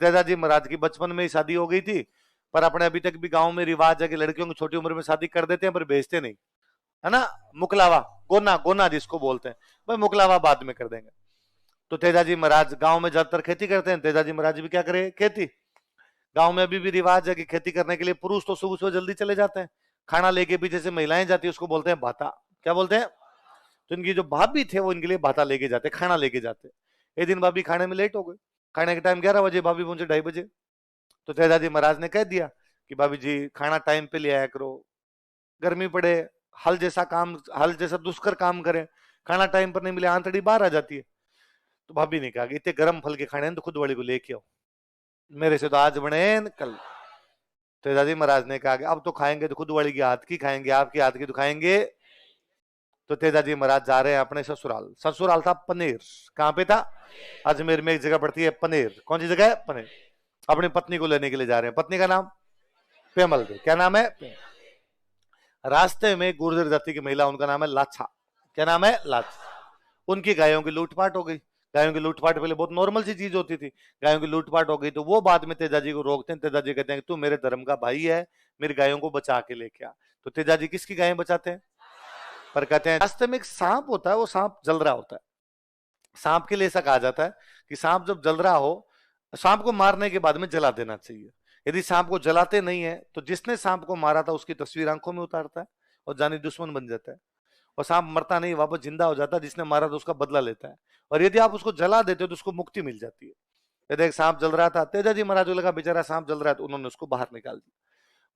तेजा जी महाराज की बचपन में ही शादी हो गई थी, पर अपने अभी तक भी गांव में रिवाज है कि लड़कियों की छोटी उम्र में शादी कर देते हैं पर भेजते नहीं, है ना। मुकलावा, गोना गोना जिसको बोलते हैं, भाई मुकलावा बाद में कर देंगे। तो तेजा जी महाराज गांव में ज्यादातर खेती करते हैं, तेजा जी महाराज भी क्या करे, खेती। गांव में अभी भी रिवाज है कि खेती करने के लिए पुरुष तो सुबह सुबह जल्दी चले जाते हैं, खाना लेके पीछे से महिलाएं जाती है, उसको बोलते हैं भाता। क्या बोलते हैं? तो इनकी जो भाभी थे वो इनके लिए भाता लेके जाते, खाना लेके जाते। एक दिन भाभी खाने में लेट हो गई, खाने के टाइम 11 बजे, भाभी पहुंचे 2:30 बजे। तो तेजा जी महाराज ने कह दिया कि भाभी जी खाना टाइम पे ले आया करो, गर्मी पड़े, हल जैसा दुष्कर काम करें, खाना टाइम पर नहीं मिले आंतड़ी बाहर आ जाती है। तो भाभी ने कहा कि इतने गर्म फल के खाने हैं तो खुद वाली को लेके आओ, मेरे से तो आज बने कल। तेजा जी महाराज ने कहा कि अब तो खाएंगे तो खुद वाली की हाथ की खाएंगे, आपकी हाथ की तो खाएंगे। तो तेजा जी महाराज जा रहे हैं अपने ससुराल। ससुराल था पनेर। कहां पे था? अजमेर में एक जगह पड़ती है पनेर। कौन सी जगह है? पनेर। अपनी पत्नी को लेने के लिए जा रहे हैं। पत्नी का नाम पेमल दे। क्या नाम है? रास्ते में गुर्जर जाति की महिला, उनका नाम है लाछा। क्या नाम है? लाछा। उनकी गायों की लूटपाट हो गई। गायों की लूटपाट पहले बहुत नॉर्मल सी चीज होती थी, गायों की लूटपाट हो गई तो वो बाद में तेजा जी को रोकते हैं। तेजा जी कहते हैं कि तू मेरे धर्म का भाई है, मेरी गायों को बचा के लेके आ। तो तेजा जी किसकी गायें बचाते हैं? पर कहते हैं रास्ते में एक सांप होता है, वो सांप जल रहा होता है। सांप के लिए ऐसा कहा जाता है कि सांप जब जल रहा हो, सांप को मारने के बाद में जला देना चाहिए। यदि सांप को जलाते नहीं है तो जिसने सांप को मारा था उसकी तस्वीर आंखों में उतारता है और जानी दुश्मन बन जाता है, और सांप मरता नहीं, वापस जिंदा हो जाता है। जिसने मारा तो उसका बदला लेता है, और यदि आप उसको जला देते हो तो उसको मुक्ति मिल जाती है। यदि एक सांप जल रहा था, तेजा जी महाराज को लगा बेचारा सांप जल रहा है, तो उन्होंने उसको बाहर निकाल दिया।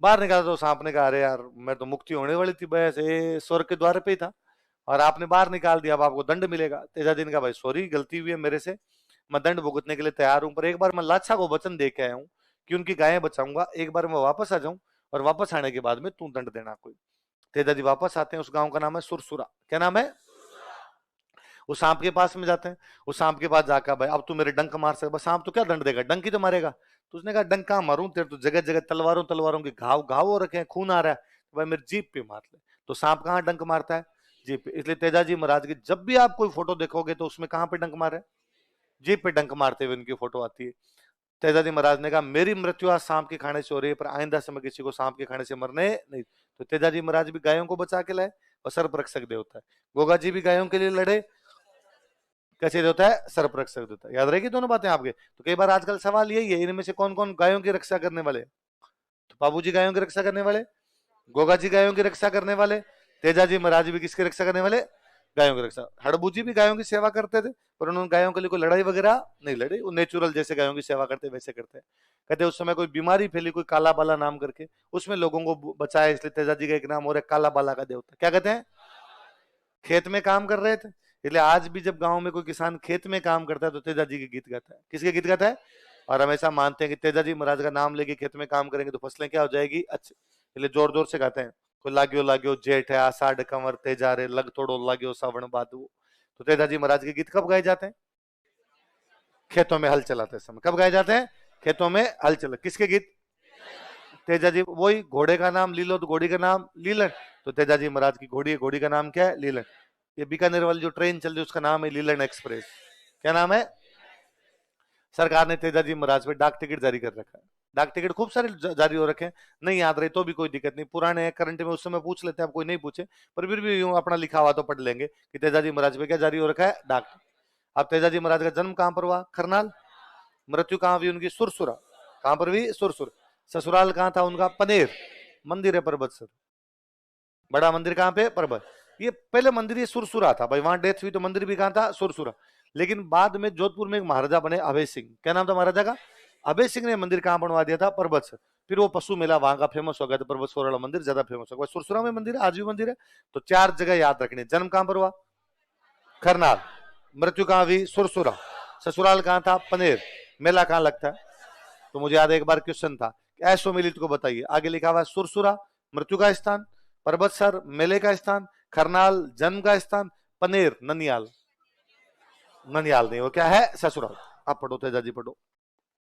बाहर निकाला तो सांप ने कहा, अरे यार मैं तो मुक्ति होने वाली थी, बस ये स्वर्ग के द्वार पे ही था और आपने बाहर निकाल दिया, अब आपको दंड मिलेगा। तेजा जी ने कहा, भाई सॉरी, गलती हुई है मेरे से, मैं दंड भुगतने के लिए तैयार हूं, पर एक बार मैं लाछा को वचन दे के आया हूं कि उनकी गायें बचाऊंगा, एक बार मैं वापस आ जाऊं और वापस आने के बाद में तू दंड देना कोई। तेजा जी वापस आते हैं। उस गांव का नाम है सुरसुरा। क्या नाम है? उस सांप के पास में जाते हैं। उस सांप के पास जाकर, भाई अब तू मेरे डंक मार सकता? सांप तो क्या दंड देगा, डंक ही तो मारेगा। तो उसने कहा, डंक कहां मारूं, तेरे तो जगह जगह तलवारों तलवारों के घाव घाव हो रखे हैं, खून आ रहा है, तो भाई मेरी जीप पे मार ले। तो सांप कहां डंक मारता है? जीप पे। इसलिए तेजा जी महाराज की जब भी आप कोई फोटो देखोगे तो उसमें कहां पे डंक मारे? जीप पे डंक मारते हुए उनकी फोटो आती है। तेजा जी महाराज ने कहा, मेरी मृत्यु आज सांप के खाने से हो रही है, पर आइंदा समय किसी को सांप के खाने से मरने नहीं। तो तेजा जी महाराज भी गायों को बचा के लाए और सर्परक्षक देवता है। गोगा जी भी गायों के लिए लड़े। कैसे देवता है? सर्परक्षक देवता है। याद रहेगी दोनों बातें आपके। तो कई बार आजकल सवाल यही है, इनमें से कौन कौन गायों की रक्षा करने वाले? तो बाबू जी गायों की रक्षा करने वाले, गोगा जी गायों की रक्षा करने वाले, तेजा जी महाराज भी किसकी रक्षा करने वाले? गायों की रक्षा। हड़बू जी भी गायों की सेवा करते थे, पर उन्होंने गायों के लिए कोई लड़ाई वगैरह नहीं लड़ी, वो नेचुरल जैसे गायों की सेवा करते वैसे करते हैं। कहते उस समय कोई बीमारी फैली, कोई काला बाला नाम करके, उसमें लोगों को बचाया, इसलिए तेजा जी का एक नाम और है काला बाला का देवता। क्या कहते हैं? खेत में काम कर रहे थे, इसलिए आज भी जब गांव में कोई किसान खेत में काम करता है तो तेजा जी के गीत गाता है। किसके गीत गाता है? और हमेशा मानते हैं कि तेजा जी महाराज का नाम लेके खेत में काम करेंगे तो फसलें क्या हो जाएगी? अच्छी। इसलिए जोर जोर से गाते हैं, कोई लाग्यो लाग्यो जेठ है आषाढ़ कंवर तेजा रे, लग तोड़ो लाग्यो सावण बादू। तो तेजा जी महाराज के गीत कब गाए जाते हैं? खेतों में हल चलाते समय। कब गाए जाते हैं? खेतों में हल चला। किसके गीत? तेजा जी। वही घोड़े का नाम लीलो तो घोड़ी का नाम लीलन, तो तेजा जी महाराज की घोड़ी है, घोड़ी का नाम क्या है? लीलन। ये बीकानेर वाली जो ट्रेन चल रही है उसका नाम है लीलन एक्सप्रेस। क्या नाम है? सरकार ने तेजा जी महाराज पे डाक टिकट जारी कर रखा है। डाक टिकट खूब सारे जारी हो रखे हैं, नहीं याद रहे तो भी कोई दिक्कत नहीं, पुराने करंट में उस समय पूछ लेते हैं, आप कोई नहीं पूछे, पर फिर भी यूं अपना लिखा हुआ तो पढ़ लेंगे कि तेजा जी महाराज पे क्या जारी हो रखा है? डाक। अब तेजा जी महाराज का जन्म कहां पर हुआ? खरनाल। मृत्यु कहां हुई उनकी? सुरसुरा। कहां पर हुई? सुरसुर। ससुराल कहां था उनका? पनेर। मंदिर है पर्वत सर, बड़ा मंदिर कहां पे? पर्वत। ये पहले मंदिर ये सुरसुरा था भाई, वहां डेथ हुई तो मंदिर भी कहां था? सुरसुरा। लेकिन बाद में जोधपुर में एक महाराजा बने अभय सिंह। क्या नाम था महाराजा का? अभय सिंह ने मंदिर कहां बनवा दिया था? पर्वत सर। फिर वो पशु मेला वहां का फेमस हो गया था, पर्वत वाला मंदिर ज्यादा फेमस हो गया। सुरसुरा में मंदिर है, आज भी मंदिर है। तो 4 जगह याद रखनी। जन्म कहां पर हुआ? खरनाल। मृत्यु कहां हुई? सुरसुरा। ससुराल कहां था? पनेर। मेला कहां लगता है? तो मुझे याद एक बार क्वेश्चन था, ऐसोमिलित को बताइए, आगे लिखा हुआ सुरसुरा मृत्यु का स्थान, पर्वतसर मेले का स्थान, खरनाल जन्म का स्थान, पनेर ननियाल। ननियाल नहीं, वो क्या है? ससुराल। आप पढ़ो तेजा जी, पढ़ो।